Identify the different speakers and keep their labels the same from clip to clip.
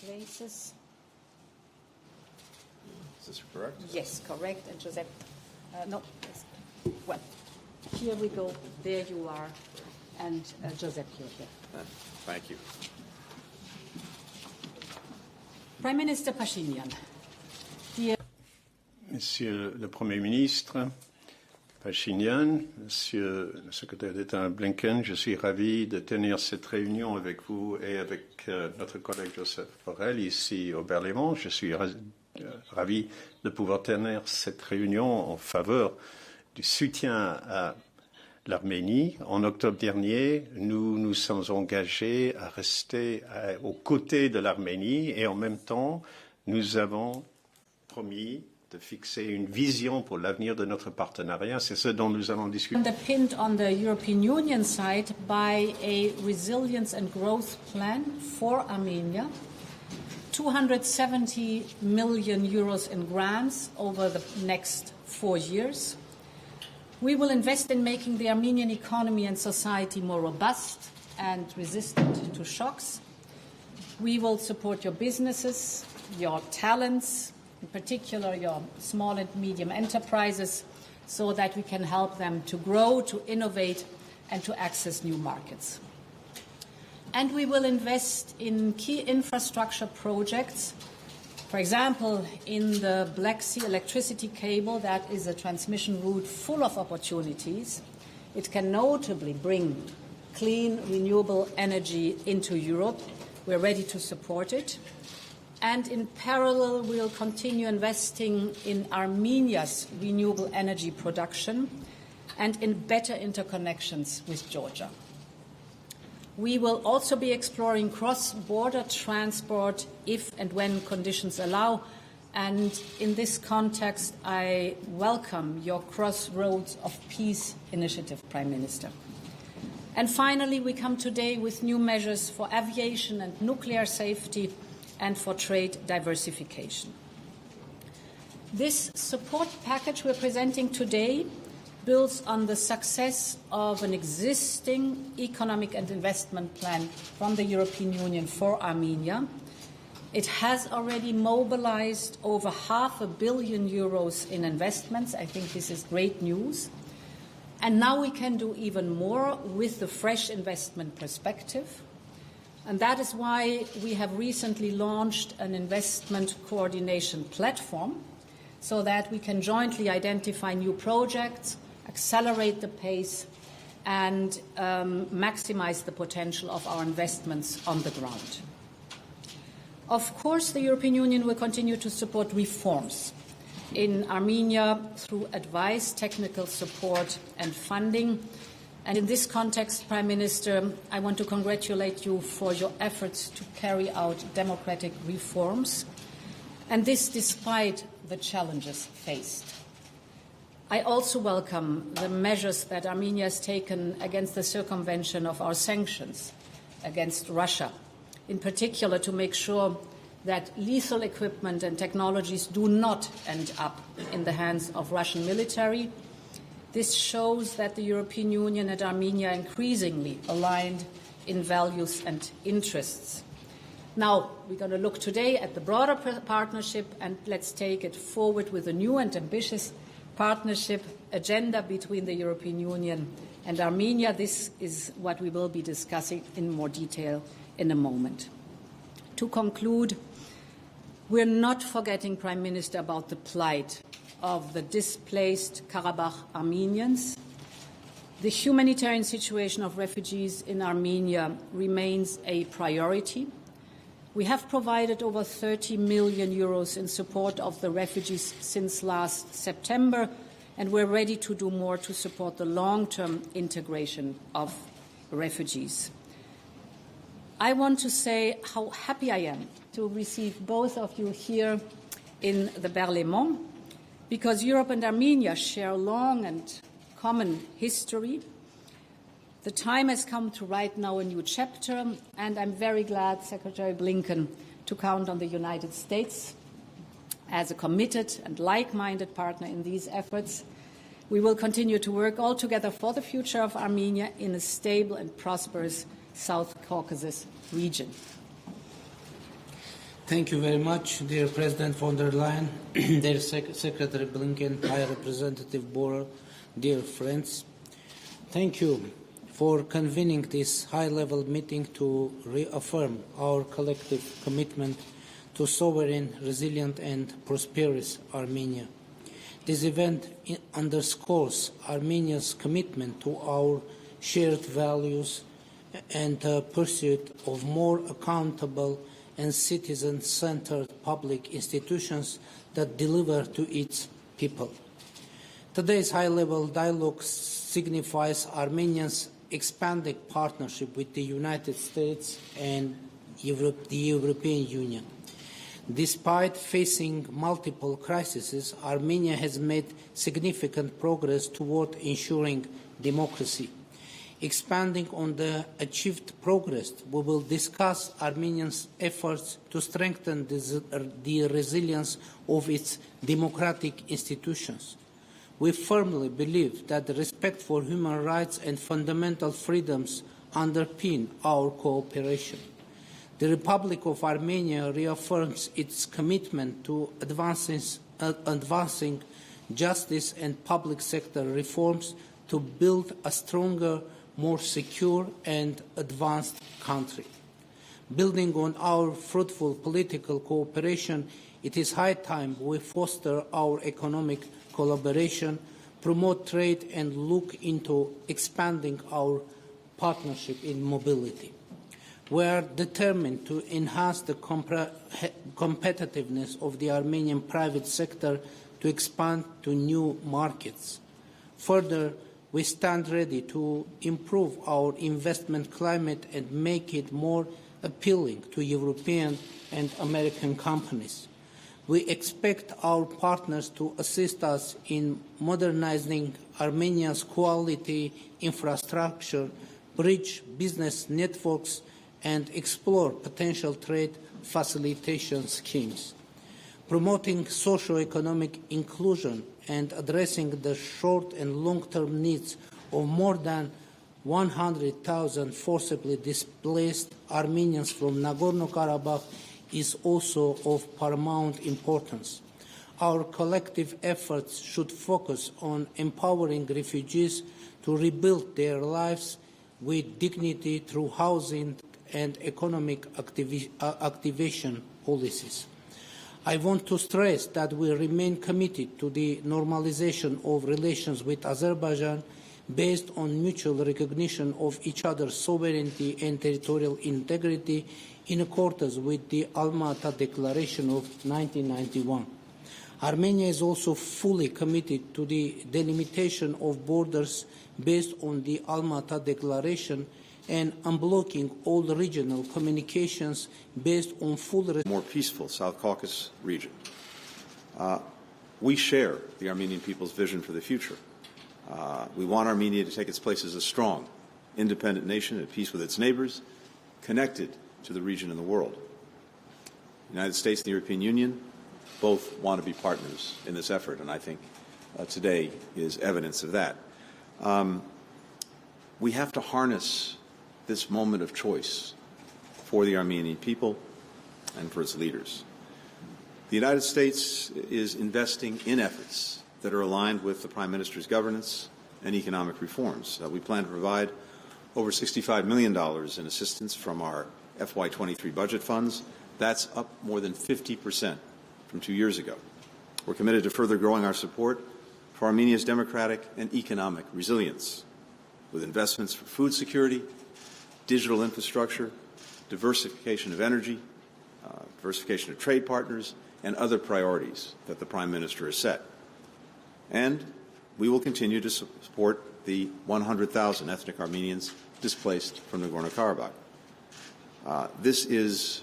Speaker 1: places.
Speaker 2: Is this correct?
Speaker 1: Yes, correct. And Joseph, no, yes. Well, here we go. There you are. And Joseph, you're here.
Speaker 2: Thank you.
Speaker 1: Prime Minister Pashinyan.
Speaker 3: Monsieur le Premier ministre Pashinyan, Monsieur le secrétaire d'État Blinken, je suis ravi de tenir cette réunion avec vous et avec notre collègue Joseph Borrell ici au Berlaymont. Je suis ravi de pouvoir tenir cette réunion en faveur du soutien à l'Arménie. En octobre dernier, nous nous sommes engagés à rester aux côtés de l'Arménie et en même temps, nous avons promis de fixer une vision pour l'avenir de notre partenariat. C'est ce dont nous allons discuter.
Speaker 1: Underpinned on the European Union side by a resilience and growth plan for Armenia, 270 million euros in grants over the next 4 years. We will invest in making the Armenian economy and society more robust and resistant to shocks. We will support your businesses, your talents, in particular your small and medium enterprises, so that we can help them to grow, to innovate, and to access new markets. And we will invest in key infrastructure projects, for example, in the Black Sea electricity cable. That is a transmission route full of opportunities. It can notably bring clean, renewable energy into Europe. We're ready to support it. And in parallel, we'll continue investing in Armenia's renewable energy production and in better interconnections with Georgia. We will also be exploring cross-border transport if and when conditions allow. And in this context, I welcome your Crossroads of Peace initiative, Prime Minister. And finally, we come today with new measures for aviation and nuclear safety and for trade diversification. This support package we're presenting today builds on the success of an existing economic and investment plan from the European Union for Armenia. It has already mobilized over €500 million in investments. I think this is great news. And now we can do even more with the fresh investment perspective. And that is why we have recently launched an investment coordination platform so that we can jointly identify new projects, accelerate the pace, and maximize the potential of our investments on the ground. Of course, the European Union will continue to support reforms in Armenia through advice, technical support, and funding. And in this context, Prime Minister, I want to congratulate you for your efforts to carry out democratic reforms, and this despite the challenges faced. I also welcome the measures that Armenia has taken against the circumvention of our sanctions against Russia, in particular to make sure that lethal equipment and technologies do not end up in the hands of Russian military. This shows that the European Union and Armenia are increasingly aligned in values and interests. Now, we're going to look today at the broader partnership, and let's take it forward with a new and ambitious partnership agenda between the European Union and Armenia. This is what we will be discussing in more detail in a moment. To conclude, we're not forgetting, Prime Minister, about the plight of the displaced Karabakh Armenians. The humanitarian situation of refugees in Armenia remains a priority. We have provided over €30 million in support of the refugees since last September, and we're ready to do more to support the long-term integration of refugees. I want to say how happy I am to receive both of you here in the Berlaymont, because Europe and Armenia share a long and common history. The time has come to write now a new chapter, and I'm very glad, Secretary Blinken, to count on the United States as a committed and like-minded partner in these efforts. We will continue to work all together for the future of Armenia in a stable and prosperous South Caucasus region.
Speaker 4: Thank you very much, dear President von der Leyen, dear Secretary Blinken, High Representative Borrell, dear friends. Thank you for convening this high-level meeting to reaffirm our collective commitment to sovereign, resilient and prosperous Armenia. This event underscores Armenia's commitment to our shared values and pursuit of more accountable and citizen-centered public institutions that deliver to its people. Today's high-level dialogue signifies Armenia's expanding partnership with the United States and the European Union. Despite facing multiple crises, Armenia has made significant progress toward ensuring democracy. Expanding on the achieved progress, we will discuss Armenia's efforts to strengthen the resilience of its democratic institutions. We firmly believe that the respect for human rights and fundamental freedoms underpin our cooperation. The Republic of Armenia reaffirms its commitment to advancing justice and public sector reforms to build a stronger, more secure and advanced country. Building on our fruitful political cooperation, it is high time we foster our economic collaboration, promote trade and look into expanding our partnership in mobility. We are determined to enhance the competitiveness of the Armenian private sector to expand to new markets. Further, we stand ready to improve our investment climate and make it more appealing to European and American companies. We expect our partners to assist us in modernizing Armenia's quality infrastructure, bridge business networks, and explore potential trade facilitation schemes. Promoting socio-economic inclusion and addressing the short and long-term needs of more than 100,000 forcibly displaced Armenians from Nagorno-Karabakh is also of paramount importance. Our collective efforts should focus on empowering refugees to rebuild their lives with dignity through housing and economic activation policies. I want to stress that we remain committed to the normalization of relations with Azerbaijan based on mutual recognition of each other's sovereignty and territorial integrity in accordance with the Alma-Ata Declaration of 1991. Armenia is also fully committed to the delimitation of borders based on the Alma-Ata Declaration and unblocking all regional communications based on full...
Speaker 2: More peaceful South Caucasus region. We share the Armenian people's vision for the future. We want Armenia to take its place as a strong, independent nation at peace with its neighbors, connected to the region and the world. The United States and the European Union both want to be partners in this effort, and I think today is evidence of that. We have to harness this moment of choice for the Armenian people and for its leaders. The United States is investing in efforts that are aligned with the Prime Minister's governance and economic reforms. We plan to provide over $65 million in assistance from our FY23 budget funds. That's up more than 50% from 2 years ago. We're committed to further growing our support for Armenia's democratic and economic resilience, with investments for food security, digital infrastructure, diversification of energy, diversification of trade partners, and other priorities that the Prime Minister has set. And we will continue to support the 100,000 ethnic Armenians displaced from Nagorno-Karabakh. This is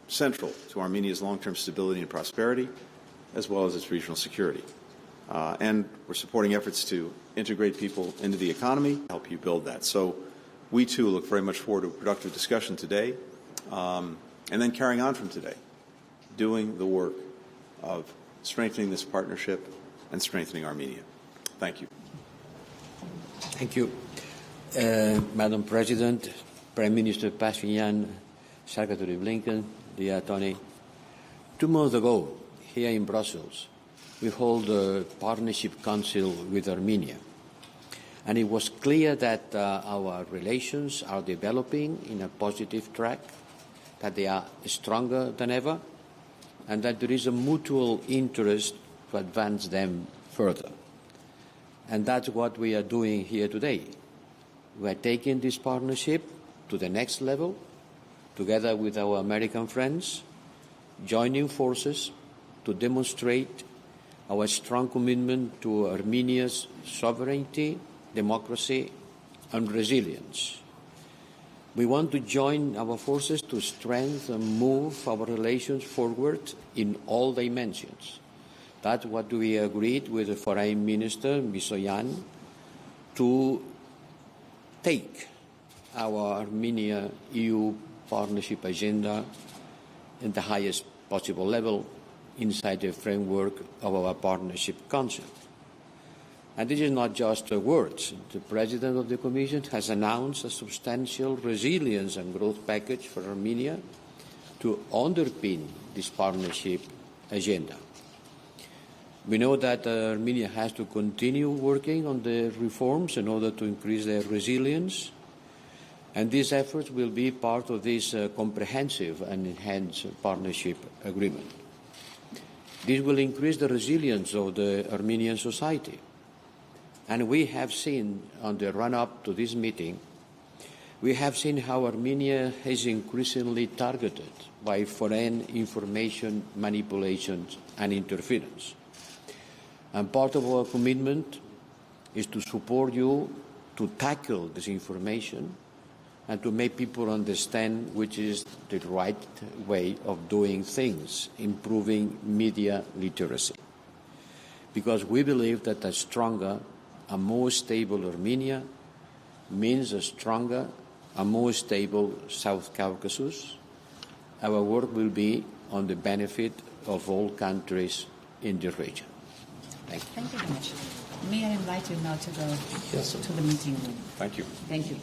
Speaker 2: central to Armenia's long-term stability and prosperity, as well as its regional security. And we're supporting efforts to integrate people into the economy, help you build that. So we, too, look very much forward to a productive discussion today, and then carrying on from today, doing the work of strengthening this partnership and strengthening Armenia. Thank you.
Speaker 5: Thank you. Madam President, Prime Minister Pashinyan, Secretary Blinken, dear Tony, 2 months ago, here in Brussels, we held a partnership council with Armenia. And it was clear that our relations are developing in a positive track, that they are stronger than ever, and that there is a mutual interest to advance them further. And that's what we are doing here today. We are taking this partnership to the next level, together with our American friends, joining forces to demonstrate our strong commitment to Armenia's sovereignty, democracy, and resilience. We want to join our forces to strengthen and move our relations forward in all dimensions. That's what we agreed with the Foreign Minister, Misoyan, to take our Armenia-EU partnership agenda in the highest possible level inside the framework of our partnership council. And this is not just words. The President of the Commission has announced a substantial resilience and growth package for Armenia to underpin this partnership agenda. We know that Armenia has to continue working on the reforms in order to increase their resilience, and these efforts will be part of this comprehensive and enhanced partnership agreement. This will increase the resilience of the Armenian society. And we have seen, on the run-up to this meeting, we have seen how Armenia is increasingly targeted by foreign information manipulations and interference. And part of our commitment is to support you to tackle this information and to make people understand which is the right way of doing things, improving media literacy. Because we believe that a stronger, a more stable Armenia means a stronger, a more stable South Caucasus. Our work will be on the benefit of all countries in the region. Thank you.
Speaker 1: Thank you very much. May I invite you now to go to the meeting room?
Speaker 5: Thank you.
Speaker 1: Thank you.